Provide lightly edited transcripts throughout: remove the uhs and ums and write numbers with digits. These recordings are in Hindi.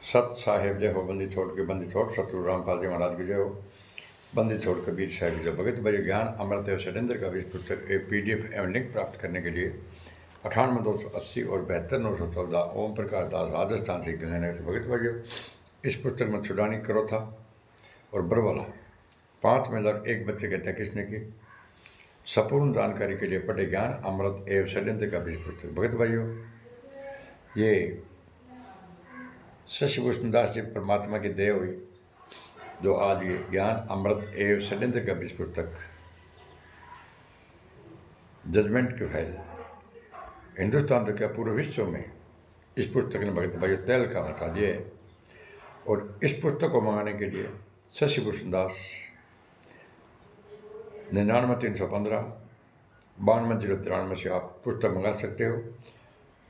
सत साहेब जय हो, बंदी छोड़ के बंदी छोड़, सतगुरु रामपाल जी महाराज की जय हो। बंदी छोड़ कबीर साहब की जय। भगत भाई ज्ञान अमृत एवं षड्यंत्र का इस पुस्तक PDF एवं लिंक प्राप्त करने के लिए 98 280 और 72 914 ओम प्रकाश दास राजस्थान से गंगानगर से। भगत भाइयों, इस पुस्तक में छुड़ानी करो था और बरवाला 5 में लग एक बच्चे की हत्या किसने की, संपूर्ण जानकारी के लिए पढ़े ज्ञान अमृत एवं षड्यंत्र का इस पुस्तक। भगत भाइयों, ये शशिभूषण दास जी परमात्मा की दया हुई जो आज ये ज्ञान अमृत एवं षड्यंत्र का बीज पुस्तक जजमेंट की फाइल हिंदुस्तान तो क्या पूरे विश्व में इस पुस्तक ने भगत भाई तैल का मचा दिया है। और इस पुस्तक को मंगाने के लिए शशिभूषण दास 99 315 92 093 से आप पुस्तक मंगा सकते हो।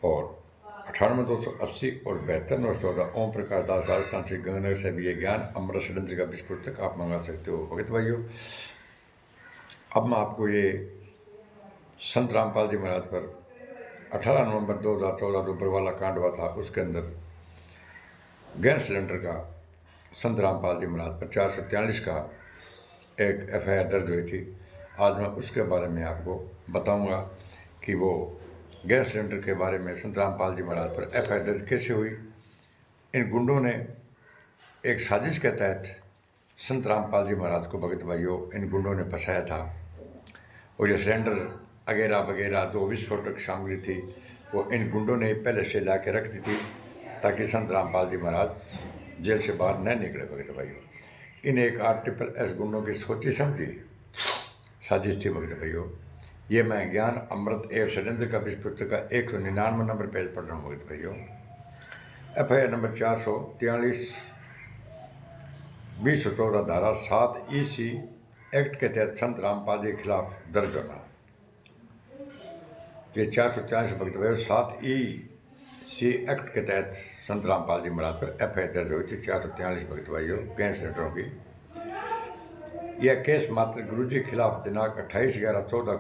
और 98 280 और 72 914 ओम प्रकाश दास राजस्थान से गंगानगर से भी ये ज्ञान अमृत षड्यंत्र का बीज पुस्तक आप मंगा सकते हो। भगत भाइयों, अब मैं आपको ये संत रामपाल जी महाराज पर 18 नवंबर 2014 जो बरवाला कांड हुआ था, उसके अंदर गैस सिलेंडर का संत रामपाल जी महाराज पर 443 का एक FIR दर्ज हुई थी। आज मैं उसके बारे में आपको बताऊंगा कि वो गैस सिलेंडर के बारे में संत रामपाल जी महाराज पर FIR दर्ज कैसे हुई। इन गुंडों ने एक साजिश के तहत संत रामपाल जी महाराज को, भगत भाइयों, इन गुंडों ने फंसाया था। और ये सिलेंडर वगैरह वगैरह जो विस्फोटक सामग्री थी वो इन गुंडों ने पहले से ला के रख दी थी ताकि संत रामपाल जी महाराज जेल से बाहर न निकले। भगत भाइयों, इन एक RSS गुंडों की सोची समझी साजिश थी। भगत भाइयों, ये मैं ज्ञान अमृत एवं षड्यंत्र का इस पुस्तक का 199 नंबर पेज पढ़ रहा हूँ। भगत भाइयों, FIR नंबर 443 2014 धारा 7 EC एक्ट के तहत संत रामपाल जी के खिलाफ दर्ज होना। ये 443 भगत भाइयों 7 EC एक्ट के तहत संत रामपाल जी महाराज पर FIR दर्ज हुई थी। 443 भगत भाइयों गैस सिलेंडरों की। यह केस मात्र गुरु जी के खिलाफ दिनांक 28/11/14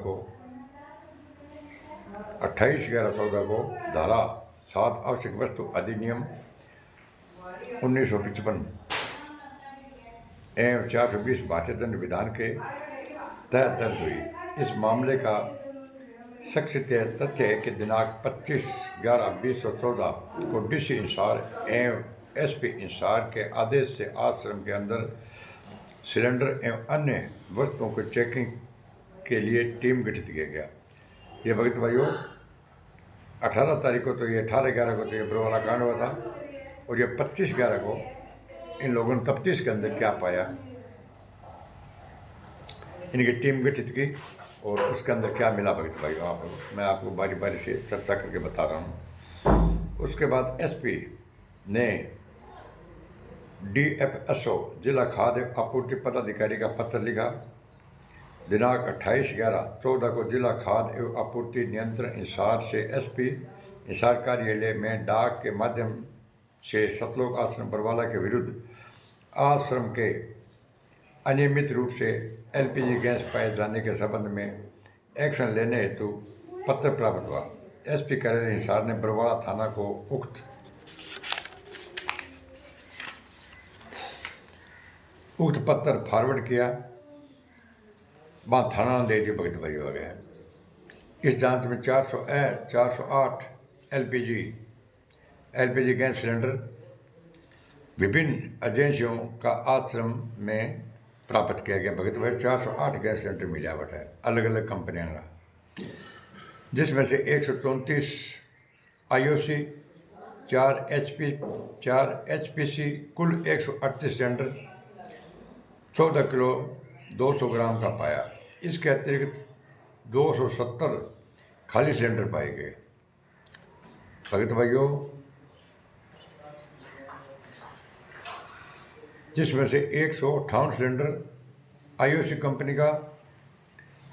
को धारा 7 आवश्यक वस्तु अधिनियम 1955 एवं 420 भारतीय दंड विधान के तहत दर्ज हुई। इस मामले का शख्सियत तथ्य है कि दिनांक 25/11/2014 को DC इंसार एवं SP इंसार के आदेश से आश्रम के अंदर सिलेंडर एवं अन्य वस्तुओं को चेकिंग के लिए टीम गठित किया गया। ये भगत भाइयों 18 तारीख को तो ये 18/11 को तो ये बरवाला कांड हुआ था। और ये 25/11 को इन लोगों ने तफ्तीश के अंदर क्या पाया, इनकी टीम गठित की और उसके अंदर क्या मिला। भगत भाइयों, मैं आपको बारी बारी से चर्चा करके बता रहा हूँ। उसके बाद SP ने DFSO जिला खाद्य आपूर्ति पदाधिकारी का पत्र लिखा। दिनांक 28/11/14 को जिला खाद्य एवं आपूर्ति नियंत्रण इंसार से SP इंसार कार्यालय में डाक के माध्यम से सतलोक आश्रम बरवाला के विरुद्ध आश्रम के अनियमित रूप से LPG गैस पाए जाने के संबंध में एक्शन लेने हेतु पत्र प्राप्त हुआ। SP कार्यालय इंसार ने बरवाला थाना को उक्त पत्र फॉरवर्ड किया। वहाँ थाना दे दी। भगत भाई हो गया। इस जांच में 408 LPG गैस सिलेंडर विभिन्न एजेंसियों का आश्रम में प्राप्त किया गया। भगत भाई 408 गैस सिलेंडर मिलावट है, अलग अलग कंपनियों का, जिसमें से 134 IOC, 4 HPC, कुल 138 सिलेंडर 14 किलो 200 ग्राम का पाया। इसके अतिरिक्त 270 खाली सिलेंडर पाए गए। भगत भाइयों, जिसमें से 158 सिलेंडर IOC कंपनी का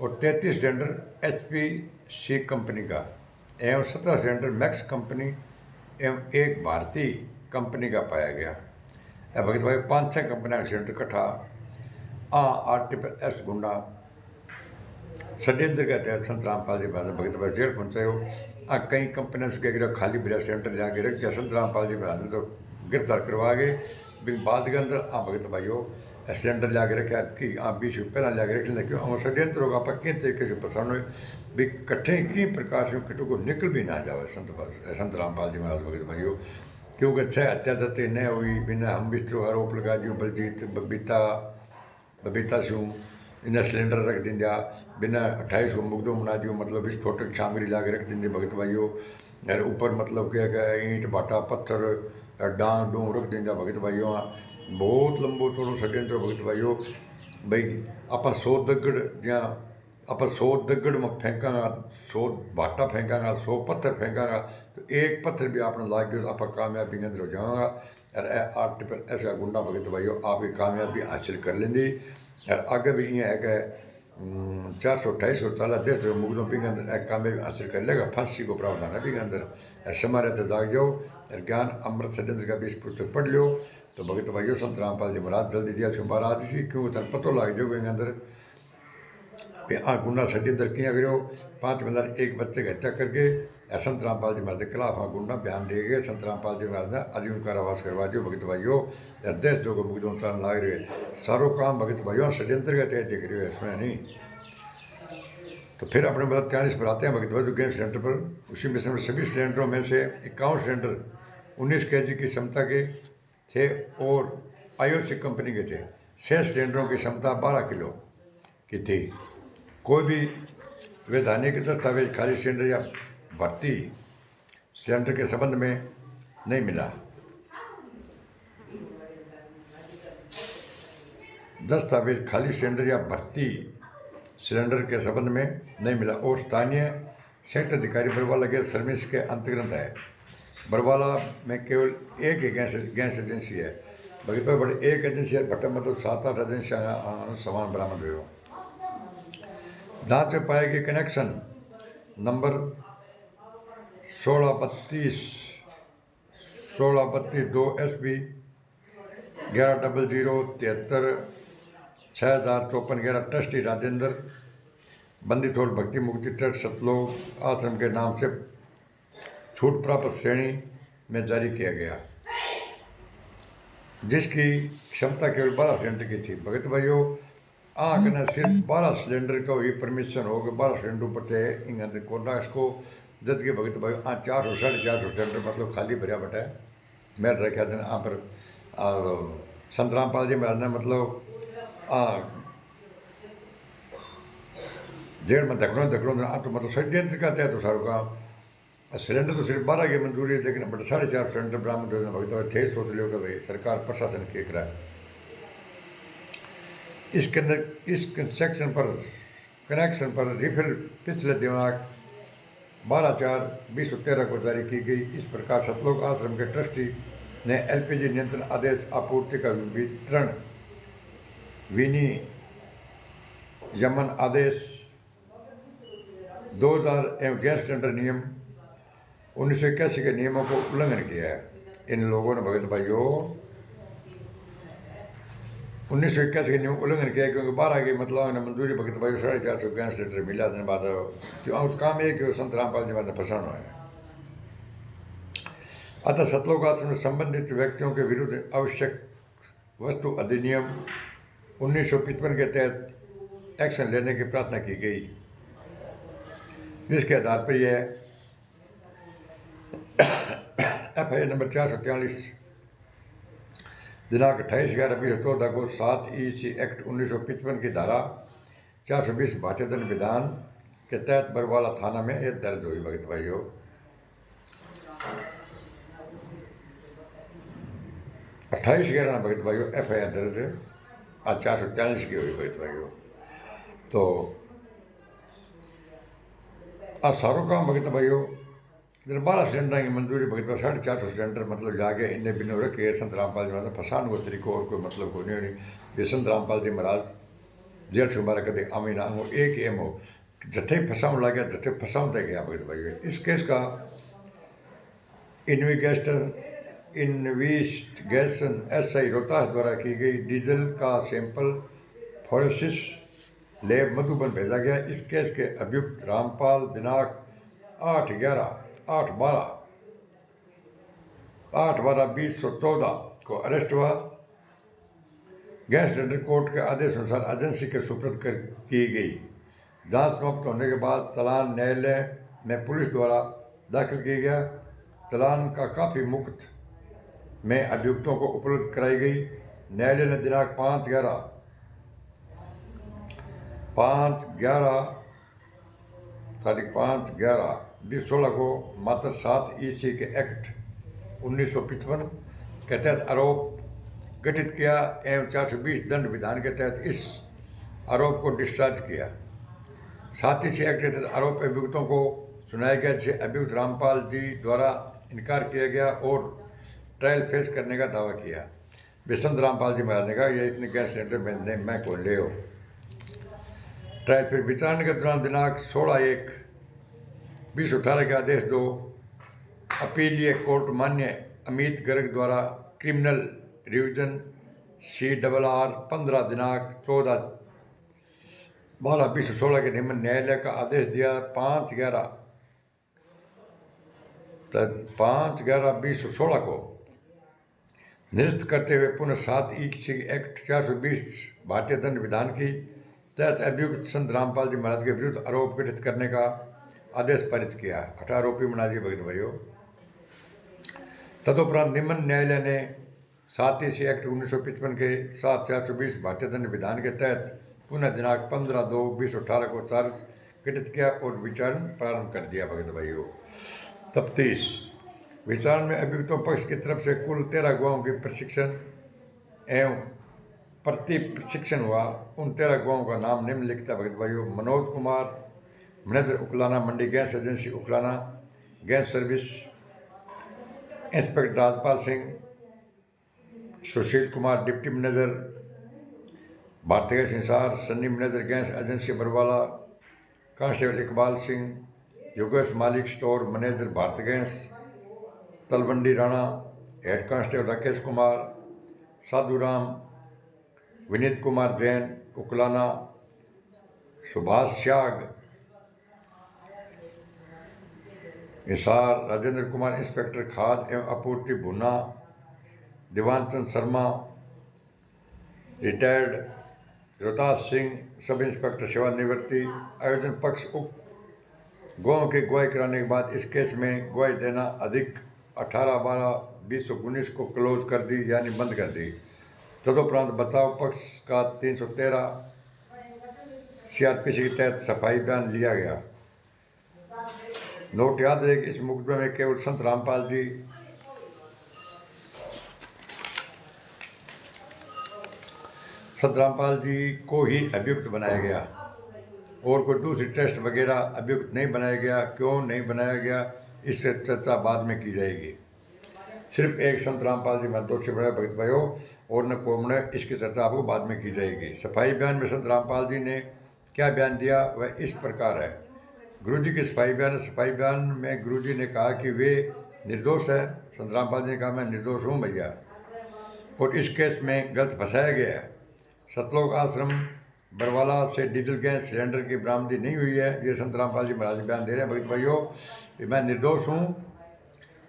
और 33 सिलेंडर HPC कंपनी का एवं 17 सिलेंडर मैक्स कंपनी एवं एक भारतीय कंपनी का पाया गया। भगत भाई 5-6 कंपनियों का सिलेंडर इकट्ठा RSS गुंडा षड्यंत्र के तहत संत रामपाल जी महाराज भगत भाई जेल पहुंचे हो। कई कंपनियों से क्या खाली बिना सिलेंडर जाके रख दिया। संत रामपाल जी महाराज ने तो गिरफ्तार करवा गए। भी बाद के अंदर भगत भाइयों सिलेंडर लिया के रखा कि 20 पहला लिया के रख लें क्यों षड्यंत्र होगा आप किन तरीके से पसंद हुए भी कट्ठे की प्रकार से किटू को निकल भी ना जाए संत रामपाल जी महाराज भगत भाइयों। क्योंकि छह हत्या दत्ते न हुई बिना हम बिस्तरों आरोप लगा दियो बलजीत बबीता सिंह इन्हें सिलेंडर रख दिंदा बिना 28 को मुकदो बना दियो मतलब विस्फोटक सामग्री ला के रख देंगे भगत भाइयों। और ऊपर मतलब क्या ईंट भाटा पत्थर डांग डूंग रख देंगे भगत भाइयों। बहुत लंबो थोड़ो षड्यंत्र भगत भाइयों भाई आप 100 दगड़ जहाँ आप 100 दगड़ में फेंकागा 100 भाटा फेंकागा 100 पत्थर फेंकागा तो एक पत्थर भी आपने लाग गया आप कामयाबी के अंदर हो जाएगा। और आप ऐसा गुंडा भगत भाइयों आपकी कामयाबी हासिल कर लेंगी। और आगे भी ये है कि 428 को चाला देश जो मुकदों भी अंदर एक कामयाबी हासिल कर लेगा फांसी को प्रावधान है भी अंदर समय रहते जाग जाओ। और ज्ञान अमृत षड्यंत्र का भी इस पुस्तक पढ़ लो तो भगत भाइयों संत रामपाल जी महाराज जल्दी जेल से बाहर आ दी क्योंकि तन पतो लग जाओगे अंदर गुंडा षड्यंत्र किया करो 5 बंदा एक बच्चे की हत्या करके संत रामपाल जी महाराज के खिलाफ गुंडा बयान दे गए। संत रामपाल जी महाराज ने आजीवन कारावास करवा दियो भगत भाइयों। देश जो मुकदों चलन लाग रहे सारो काम भगत भाइयों षड्यंत्र के तहत करियो इसमें नहीं। तो फिर अपने मतलब 43 पर आते हैं भगत भाई गैस सिलेंडर पर उसी में से सभी सिलेंडरों में से 51 सिलेंडर 19 kg की क्षमता के थे और आईओसी कंपनी के थे। 6 सिलेंडरों की क्षमता 12 किलो की थी। कोई भी वैधानिक दस्तावेज खाली सिलेंडर या भर्ती सिलेंडर के संबंध में नहीं मिला। दस्तावेज खाली सिलेंडर या भर्ती सिलेंडर के संबंध में नहीं मिला और स्थानीय संयुक्त अधिकारी बरवाला गैस सर्विस के अंतर्गत है। बरवाला में केवल एक ही गैस एजेंसी है बाकी पर बड़े एक एजेंसी है भट्टा मतलब 7-8 एजेंसियाँ सामान बरामद हुए। जांच में पाए गए connection number 1632 2 SB 1100 6054 11 trustee Rajendra Bandichhor Bhakti Mukti trust सतलोक आश्रम के नाम से छूट प्राप्त श्रेणी में जारी किया गया जिसकी क्षमता केवल 12 सिलेंडर की थी। भगत भाइयों आँख ने सिर्फ 12 सिलेंडर का ही परमिशन हो गया 12 सिलेंडर ऊपर थे इंग्लैंड कोडाक्स को जद के भगत भाइयों 400 450 सिलेंडर मतलब खाली भरिया बटा है। मैं रखा था यहाँ पर संत रामपाल जी महाराज ने मतलब जेल में धकड़ों तो मतलब षड्यंत्र का तय तो सारों का सिलेंडर तो सिर्फ 12 की मंजूरी है लेकिन बट 4.5 सिलेंडर बरामद हो भगत थे सोच लियो कि भाई सरकार प्रशासन क्या करा है। इसके अंदर इस कनेक्शन पर रिफिल पिछले दिमाग 12/4/2013 को जारी की गई। इस प्रकार सतलोक आश्रम के ट्रस्टी ने LPG नियंत्रण आदेश आपूर्ति का वितरण विनियमन आदेश 2000 एवं गैस सिलेंडर नियम 1981 के नियमों को उल्लंघन किया है। इन लोगों ने भगत भाइयों 1981 के नियम उल्लंघन किया क्योंकि 12 की मतलब मंजूरी भगत भाइयों 450 गैस सिलेंडर मिला देने बाद जो काम है कि संत रामपाल जी महाराज फंसाना है। अतः सतलोक आश्रम से संबंधित व्यक्तियों के विरुद्ध आवश्यक वस्तु अधिनियम 1955 के तहत एक्शन लेने की प्रार्थना की गई जिसके आधार पर यह FIR नंबर 443 दिनांक 28/11/2014 को 7 EC एक्ट 1955 की धारा 420 भारतीय दंड विधान के तहत बरवाला थाना में यह दर्ज हुई। भगत भाइयों 28/11 भगत भाइयों FIR दर्ज है आज 443 की हुई भगत भाइयों। तो आज सारों काम भगत भाइयों 12 सिलेंडर की मंजूरी भगत भाई 450 सिलेंडर मतलब लागे इन्हें बिनो रखे संत रामपाल जी महाराज फसान को तरीको और कोई मतलब को नहीं ये संत रामपाल जी महाराज जेल शुमारा कदे आमी ना हो एक एम हो जथे फसाऊं लग गया जथे फसाऊं तक गया भगत भाई। इस केस का इन्वेस्टिगेशन SI रोहतास द्वारा की गई डीजल का सैंपल फोरेंसिस लैब मधुबन भेजा गया। इस केस के अभियुक्त रामपाल दिनांक 8/11/8/12 8/12/2014 को अरेस्ट हुआ। गैस सिलेंडर कोर्ट के आदेश अनुसार एजेंसी के सुपुर्द की गई। जांच समाप्त होने के बाद चालान न्यायालय में पुलिस द्वारा दाखिल किया गया। चालान का काफ़ी मुफ्त में अभियुक्तों को उपलब्ध कराई गई। न्यायालय ने दिनांक 5/11/2016 को मात्र 7 EC के एक्ट 1955 के तहत आरोप गठित किया एवं 420 दंड विधान के तहत इस आरोप को डिस्चार्ज किया। 7 EC एक्ट के तहत आरोप अभियुक्तों को सुनाया गया, जिसे अभियुक्त रामपाल जी द्वारा इनकार किया गया और ट्रायल फेस करने का दावा किया। बेसंत रामपाल जी महाराज ने कहा, ये इतने गैस सिलेंडर मैं कौन ले हो। ट्रायल फिर विचारण के दौरान दिनांक 16/1/2018 के आदेश 2 अपीलीय कोर्ट मान्य अमित गर्ग द्वारा क्रिमिनल रिवीजन CRR 15 दिनांक 14/12/2016 के निम्न न्यायालय का आदेश दिया। 5/11/2016 को निरस्त करते हुए पुनः 7 EC एक्ट 420 भारतीय दंड विधान की तहत अभियुक्त संत रामपाल जी महाराज के विरुद्ध आरोप गठित करने का आदेश पारित किया। 18 आरोपी बना दिए भगत भाइयों। तदुपरांत निम्न न्यायालय ने 7 EC एक्ट 1955 के 7/420 भारतीय दंड विधान के तहत पुनः दिनांक 15/2/2018 को चार्ज गठित किया और विचारण प्रारंभ कर दिया। भगत भाइयों, तफ्तीश विचारण में अभियुक्तों पक्ष की तरफ से कुल 13 गवाहों की प्रशिक्षण एवं प्रति प्रशिक्षण हुआ। उन 13 गवाहों का नाम निम्नलिखित है। भगत भाइयों, Manoj Kumar manager Uklana Mandi gas agency Uklana gas service, inspector Rajpal Singh, Sushil Kumar deputy manager Bharatiya gas Hisar, Sunny manager gas agency Barwala, constable Iqbal Singh, Yogesh Malik store manager Bharatiya gas Talwandi Rana, head constable Rakesh Kumar, Sadhuram, Vineet Kumar Jain Uklana, Subhash Shyag Hisar, Rajendra Kumar inspector खाद एवं आपूर्ति Bhuna, Diwanchand Sharma retired, Rohtas Singh sub inspector सेवानिवृत्ति। आयोजन पक्ष उक्त गवाहों की गवाही कराने के बाद इस केस में गवाही देना अधिक 18/12/2019 को क्लोज कर दी यानी बंद कर दी। तदुपरांत बचाव पक्ष का 313 CRPC के तहत सफाई बयान लिया गया। नोट याद रहे कि इस मुकदमे में केवल संत रामपाल जी को ही अभियुक्त बनाया गया और कोई दूसरी टेस्ट वगैरह अभियुक्त नहीं बनाया गया। क्यों नहीं बनाया गया, इससे चर्चा बाद में की जाएगी। सिर्फ एक संत रामपाल जी मैं दोषी बनाया भगत भाइयों और न कोमने, इसकी चर्चा आपको बाद में की जाएगी। सफाई बयान में संत रामपाल जी ने क्या बयान दिया वह इस प्रकार है। गुरुजी की सफाई बयान में गुरुजी ने कहा कि वे निर्दोष है। संत रामपाल जी ने कहा मैं निर्दोष हूँ भैया और इस केस में गलत फंसाया गया है। सतलोक आश्रम बरवाला से डीजल गैस सिलेंडर की बरामदी नहीं हुई है। ये संत रामपाल जी महाराज बयान दे रहे हैं भगत भाइयों कि मैं निर्दोष हूँ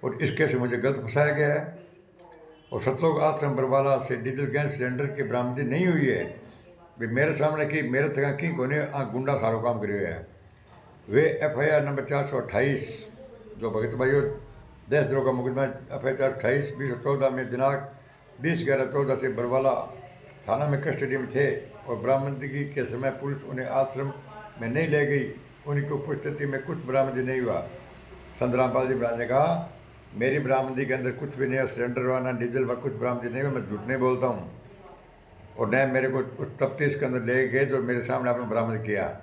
और इस केस में मुझे गलत फंसाया गया है। और सतलोक आश्रम बरवाला से डीजल गैस सिलेंडर की बरामदी नहीं हुई है। वे मेरे सामने की मेरे तक की कोने गुंडा सारो काम करे है। वे FIR नंबर 428 जो भगत भाइयों देशद्रोह का मुकदमा FIR 428/2014 में दिनांक 20/11/14 से बरवाला थाना में कस्टडी में थे और बरामदगी के समय पुलिस उन्हें आश्रम में नहीं ले गई। उनकी उपस्थिति में कुछ बरामदी नहीं हुआ। संत रामपाल जी महाराज ने कहा मेरी बरामदी के अंदर कुछ भी नहीं है, सिलेंडर व ना डीजल व कुछ बरामदी नहीं हुआ, मैं झूठ नहीं बोलता हूँ। और न मेरे को उस तफ्तीश के अंदर ले गए जो मेरे सामने आपने बरामद किया।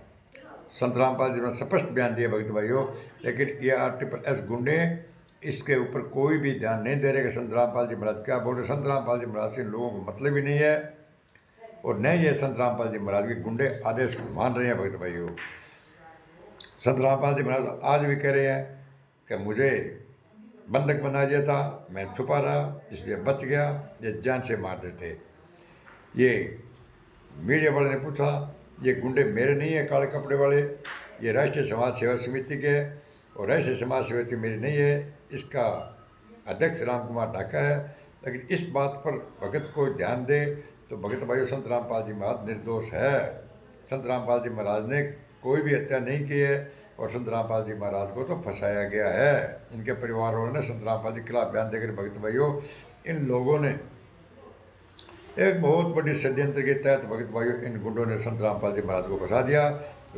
संत रामपाल जी ने स्पष्ट बयान दिया भगत भाइयों। लेकिन ये RSSS गुंडे इसके ऊपर कोई भी ध्यान नहीं दे रहे कि संत रामपाल जी महाराज क्या बोल रहे। संत रामपाल जी महाराज से लोगों को मतलब ही नहीं है और न ये संत रामपाल जी महाराज के गुंडे आदेश मान रहे हैं भगत भाइयों। संत रामपाल जी महाराज आज भी कह रहे हैं कि मुझे बंधक बना दिया था, मैं छुपा रहा इसलिए बच गया, ये जान से मार देते। ये मीडिया वाले ने पूछा ये गुंडे मेरे नहीं है काले कपड़े वाले, ये राष्ट्रीय समाज सेवा समिति के और राष्ट्रीय समाज सेवा समिति मेरी नहीं है। इसका अध्यक्ष राम कुमार ढाका है। लेकिन इस बात पर भगत को ध्यान दे तो भगत भाइयों संत रामपाल जी महाराज निर्दोष है। संत रामपाल जी महाराज ने कोई भी हत्या नहीं की है और संत रामपाल जी महाराज को तो फंसाया गया है। इनके परिवार वालों ने संत रामपाल जी के खिलाफ बयान देकर भगत भाइयों इन लोगों ने एक बहुत बड़ी षड्यंत्र के तहत भगत भाइयों इन गुंडों ने संत रामपाल जी महाराज को फंसा दिया।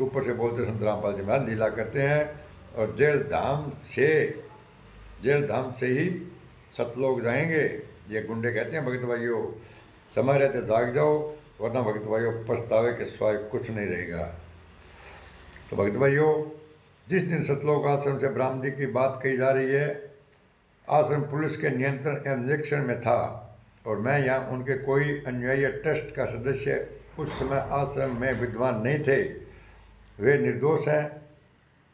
ऊपर से बोलते संत रामपाल जी महाराज लीला करते हैं और जेल धाम से ही सतलोक जाएंगे। ये गुंडे कहते हैं भगत भाइयों समय रहते जाग जाओ, वरना भगत भाइयों पछतावे के सिवाय कुछ नहीं रहेगा। तो भगत भाइयों जिस दिन सतलोक आश्रम से बरामदी की बात कही जा रही है, आश्रम पुलिस के नियंत्रण एवं निरीक्षण में था और मैं यहाँ उनके कोई अनुयायी ट्रस्ट का सदस्य उस समय आश्रम में विद्वान नहीं थे। वे निर्दोष हैं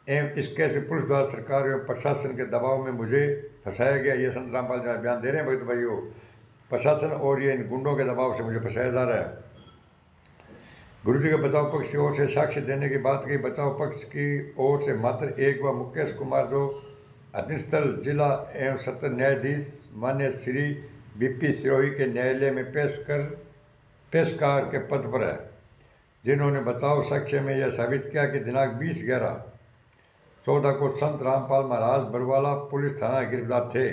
एवं इस केस में पुलिस द्वारा सरकार एवं प्रशासन के दबाव में मुझे फंसाया गया। ये संत रामपाल जी बयान दे रहे हैं भगत भाइयों, प्रशासन और ये इन गुंडों के दबाव से मुझे फंसाया जा रहा है। गुरु जी के बचाव पक्ष की ओर से साक्ष्य देने की बात की। बचाव पक्ष की ओर से मात्र एक व मुकेश कुमार जो अधीनस्थल जिला एवं सत्र न्यायाधीश मान्य श्री बीपी सिरोही के न्यायालय में पेशकार के पद पर है, जिन्होंने बचाव साक्ष्य में यह साबित किया कि दिनांक 20/11/14 को संत रामपाल महाराज बरवाला पुलिस थाना गिरफ्तार थे।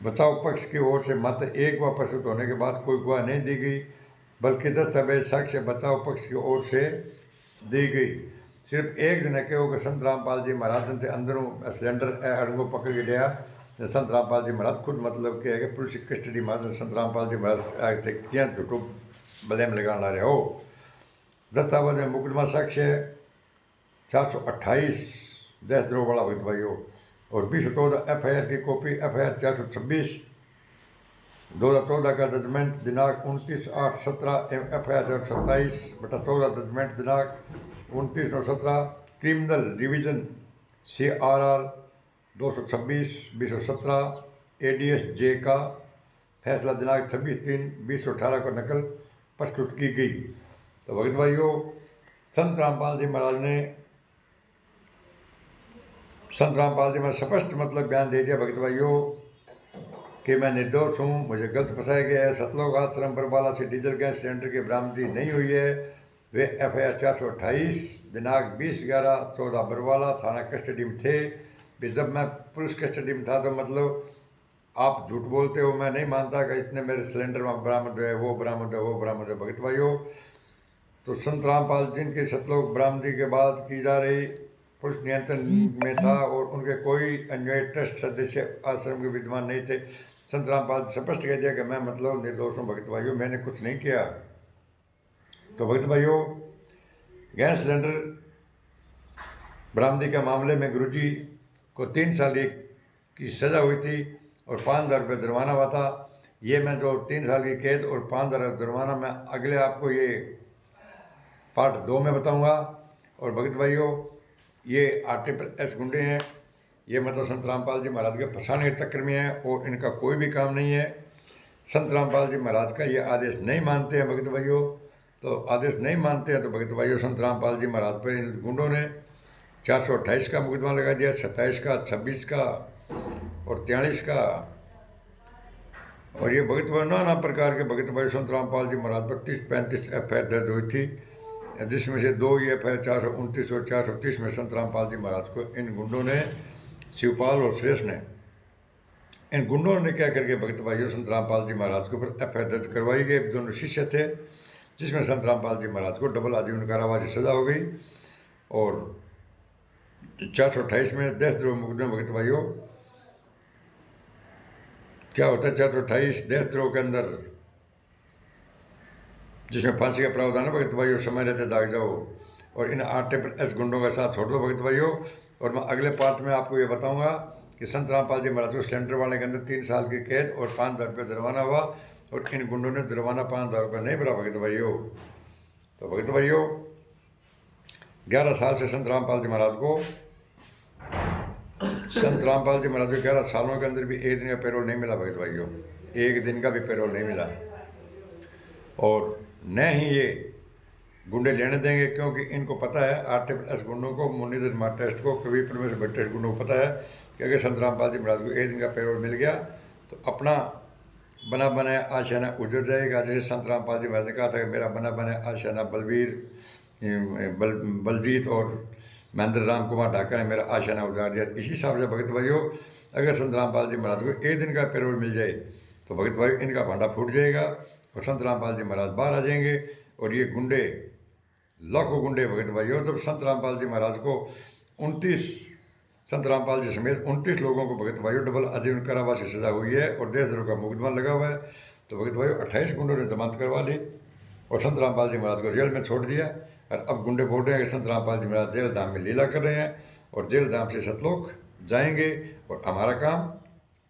बचाव पक्ष की ओर से मात्र एक गवाह प्रस्तुत होने के बाद कोई गवाह नहीं दी गई, बल्कि दस्तावेज साक्ष्य बचाव पक्ष की ओर से दी गई। सिर्फ एक जने के होकर संत रामपाल जी महाराज ने अंदरों सिलेंडर अड़ंगो पकड़ के लिया। संत रामपाल जी महाराज खुद मतलब क्या है कि पुलिस की कस्टडी में संत रामपाल जी महाराज आए थे क्या झूठो ब्लेम लगाना रहे हो। दस्तावेज में मुकदमा साक्ष्य 428 देशद्रोह वाला भगत भाइयों और 2014 FIR की कॉपी FIR 426 2014 का जजमेंट दिनांक 29/8/17 एवं FIR 427/14 जजमेंट दिनांक 29/9/17 criminal division CRR 226/2017 ADS J का फैसला दिनांक 26/3/2018 को नकल प्रस्तुत की गई। तो भगत भाइयों संत रामपाल जी महाराज स्पष्ट मतलब बयान दे दिया भगत भाइयों कि मैं निर्दोष हूँ, मुझे गलत फंसाया गया है। सतलोक आश्रम बरवाला से डीजल गैस सिलेंडर की बरामदी नहीं हुई है। वे FIR 428 दिनांक 20/11/14 बरवाला थाना कस्टडी में थे। जब मैं पुलिस कस्टडी में था तो मतलब आप झूठ बोलते हो, मैं नहीं मानता कि इतने मेरे सिलेंडर में बरामद है, वो बरामद है भगत भाइयों। तो संत रामपाल जिनके सतलोक बरामदी के बाद की जा रही पुलिस नियंत्रण में था और उनके कोई अनुयायी ट्रस्ट सदस्य आश्रम के विद्वान नहीं थे। संत रामपाल स्पष्ट कह दिया कि मैं मतलब निर्दोष हूँ भगत भाइयों, मैंने कुछ नहीं किया। तो भगत भाइयों गैस सिलेंडर बरामदी के मामले में गुरुजी को 3 साल की सज़ा हुई थी और 5,000 रुपये जुर्माना हुआ था। ये मैं जो 3 साल की कैद और 5,000 जुर्माना मैं अगले आपको ये पार्ट 2 में बताऊंगा। और भगत भाइयों ये RTPS गुंडे हैं, ये मतलब संत रामपाल जी महाराज के फंसाने के चक्कर में है और इनका कोई भी काम नहीं है। संत रामपाल जी महाराज का ये आदेश नहीं मानते हैं भगत भाइयों। तो आदेश नहीं मानते हैं तो भगत भाइयों संत रामपाल जी महाराज पर इन गुंडों ने 428 का मुकदमा लगा दिया, 27 का, 26 का और 43 का। और ये भगत भाई नाना प्रकार के भगत भाई संत रामपाल जी महाराज पर 30-35 FIR दर्ज हुई थी, जिसमें से 2 FIR 429 और 430 में संत रामपाल जी महाराज को इन गुंडों ने, शिवपाल और श्रेष्ठ ने, इन गुंडों ने क्या करके भगत भाइयों संत रामपाल जी महाराज के ऊपर FIR दर्ज करवाई गई। दोनों शिष्य थे, जिसमें संत रामपाल जी महाराज को डबल आजीवन कारावास की सजा हो गई। और 428 में देशद्रोह मुकदमे भगत भाइयों क्या होता है 428 देशद्रोह के अंदर, जिसमें फांसी का प्रावधान है भगत भाइयों, समय रहते जाग जाओ। और इन RTPS गुंडों का साथ छोड़ दो भगत भाइयों। और मैं अगले पार्ट में आपको ये बताऊंगा कि संत रामपाल जी महाराज को सिलेंडर वाले के अंदर 3 साल की कैद और 5,000 रुपये जुर्माना हुआ और इन गुंडों ने जुर्माना 5,000 रुपये नहीं भरा भगत भाइयों। तो भगत भाइयों 11 साल से संत रामपाल जी महाराज को 11 सालों के अंदर भी एक दिन का पैरोल नहीं मिला भगत भाइयों, एक दिन का भी पैरोल नहीं मिला। और न ही ये गुंडे लेने देंगे, क्योंकि इनको पता है RSS गुंडों को, मुनीर धर्माट टेस्ट को, कवि परमेश्वर भट्ट टेस्ट गुंडों को पता है कि अगर संत रामपाल जी महाराज को एक दिन का पेरोल मिल गया तो अपना बना बनाया आशियाना उजड़ जाएगा। जैसे संत रामपाल जी महाराज ने कहा था कि मेरा बना बनाया आशियाना बलजीत और महेंद्र राम कुमार ढाका ने मेरा आशियाना उजाड़ दिया। इसी हिसाब से भगत भाइयों, अगर संत रामपाल जी महाराज को एक दिन का पेरोल मिल जाए तो भगत भाई इनका भांडा फूट जाएगा और संत रामपाल जी महाराज बाहर आ जाएंगे। और ये गुंडे, लाखों गुंडे भगत भाइयों, जब संत रामपाल जी महाराज को 29 संत रामपाल जी समेत 29 लोगों को भगत भाइयों डबल आजीवन कारावास की सजा हुई है और देशद्रोह का मुकदमा लगा हुआ है, तो भगत भाइयों 28 गुंडों ने जमानत करवा ली और संत रामपाल जी महाराज को जेल में छोड़ दिया। और अब गुंडे बोल रहे हैं कि संत रामपाल जी महाराज जेल धाम में लीला कर रहे हैं और जेल धाम से सतलोक जाएंगे और हमारा काम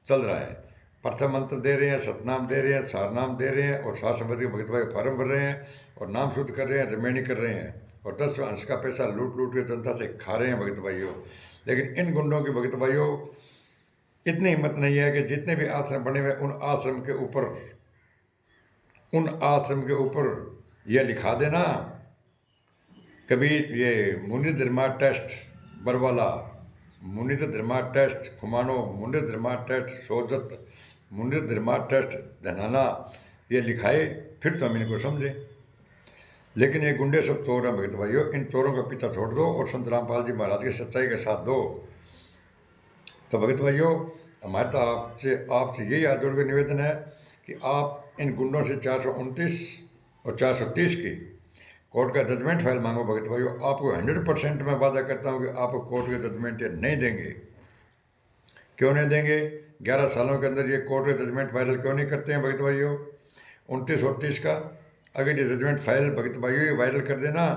चल रहा है। प्रथम मंत्र दे रहे हैं, सतनाम दे रहे हैं, सारनाम दे रहे हैं और सात शब्द के भगत भाई फार्म भर रहे हैं और नाम शुद्ध कर रहे हैं, रिमेनी कर रहे हैं और 10 अंश का पैसा लूट लूट के जनता से खा रहे हैं भगत भाइयों। लेकिन इन गुंडों की भगत भाइयों इतनी हिम्मत नहीं है कि जितने भी आश्रम बने हुए उन आश्रम के ऊपर यह लिखा देना, कभी ये मुनीर धर्माट टेस्ट बरवाला, मुनीर धर्माट टेस्ट खुमानो, मुनीर धर्माट टेस्ट सोजत, मुनीर धर्माट टेस्ट धनाना, ये लिखाए फिर तो हम इनको समझें। लेकिन ये गुंडे सब चोर हैं भगत भाइयों, इन चोरों का पीछा छोड़ दो और संत रामपाल जी महाराज की सच्चाई का साथ दो। तो भगत भाइयों, हमारे तो आपसे यही हाथ जोड़ के निवेदन है कि आप इन गुंडों से 429 और 430 की कोर्ट का जजमेंट फाइल मांगो भगत भाइयों। आपको 100% मैं वादा करता हूँ कि आपको कोर्ट का जजमेंट नहीं देंगे। क्यों नहीं देंगे? 11 सालों के अंदर ये कोर्ट का जजमेंट वायरल क्यों नहीं करते हैं भगत भाइयों 29 और 30 का? अगर ये जजमेंट फाइल भगत भाइयों ये वायरल कर देना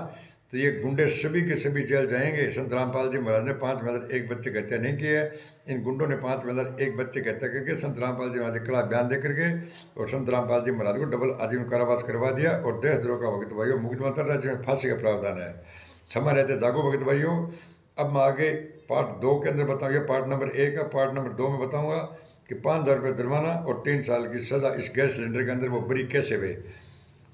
तो ये गुंडे सभी के सभी जेल जाएंगे। संत रामपाल जी महाराज ने 5 में एक बच्चे की हत्या नहीं की है, इन गुंडों ने 5 में एक बच्चे की हत्या करके संत रामपाल जी महाराज के खिलाफ बयान दे करके और संत रामपाल जी महाराज को डबल आजीवन कारावास करवा दिया और देशद्रोह का भगत भाइयों मुकदमा चल रहा है जिसमें फांसी का प्रावधान है। समय रहते जागो भगत भाइयों। अब मैं आगे पार्ट 2 के अंदर बताऊँगा, पार्ट नंबर 1 का पार्ट नंबर 2 में बताऊँगा कि 5,000 रुपये जुर्माना और 3 साल की सज़ा इस गैस सिलेंडर के अंदर वो बरी कैसे हुए।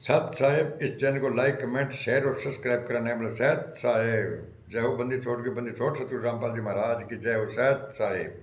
साथ साहेब इस चैनल को लाइक कमेंट शेयर और सब्सक्राइब करना है। मतलब साथ साहेब जय हो, बंदी छोड़ के बंदी छोड़, सतगुरु रामपाल जी महाराज की जय हो। साथ साहेब।